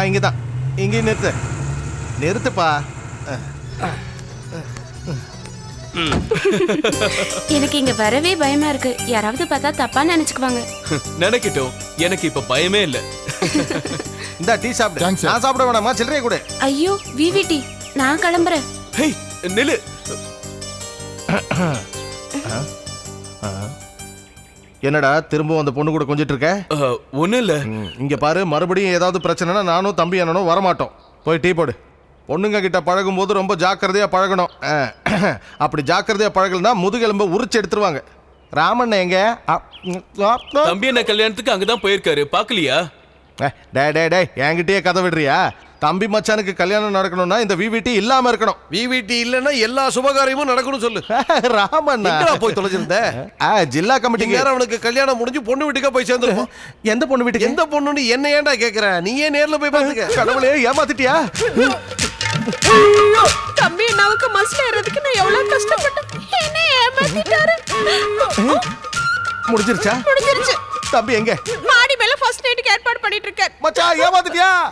இங்கே தான். இங்கே நிறுத்து. நிறுத்துப்பா. எனக்கு இங்க வரவே பயமா இருக்கு. யாராவது பார்த்தா தப்பா நினைச்சுக்குவாங்க. நினைக்கட்டும், எனக்கு இப்ப பயமே இல்ல. இந்த டீ சாப்பிடு. நான் சாப்பிட வேணாமா? சில்லறைய கொடு. ஐயோ விவிடி, நான் கிளம்புறேன். ஹேய் நில்லு. என்னடா திரும்பவும் அந்த பொண்ணு கூட கொஞ்சிட்டு இருக்க? ஒண்ணும் இல்ல. இங்க பாரு, மறுபடியும் ஏதாவது பிரச்சனைனா நானும் தம்பி அண்ணனும் வரமாட்டோம். போய் டீ போடு. பொண்ணுங்க கிட்ட பழகும் போது ரொம்ப ஜாக்கிரதையா பழகணும். அப்படி ஜாக்கிரதையா பழகலன்னா முதுகெலும்பை உரிச்சு எடுத்துருவாங்க. ராமண்ண எங்க? தம்பி என்ன கல்யாணத்துக்கு அங்கதான் போயிருக்காரு, பாக்கலையா? டே என்கிட்டயே கதை விடுறியா? தம்பி மச்சானுக்கு கல்யாணம் நடக்கணும்னா இந்த விவிடி இல்லாம இருக்கணும். விவிடி இல்லன்னா எல்லா சுபகாரியமும் நடக்கணும் சொல்லு. ராமண்ணா போய் தொலைஞ்சிருந்த ஜில்லா கமிட்டி நேரம் அவனுக்கு கல்யாணம் முடிஞ்சு பொண்ணு வீட்டுக்கா போய் சேர்ந்துருப்போம். எந்த பொண்ணு வீட்டுக்கு? எந்த பொண்ணுன்னு என்ன ஏன்டா கேக்குற? நீயே நேர்ல போய் பாத்துக்க. கடவுளே, ஏமாத்திட்டியா? தம்பி அண்ணாவுக்கு மஸ்ட் ஏறதுக்கு நான் எவ்வளவு கஷ்டப்பட்டேன். என்ன ஏமாத்திட்டாரு. முடிஞ்சிருச்சா? முடிஞ்சிருச்சு. தம்பி எங்க? மாடி மேல ஃபர்ஸ்ட் நைட்டுக்கு ஏற்பாடு பண்ணிட்டு இருக்கார். மச்சான் ஏமாத்திட்டியா?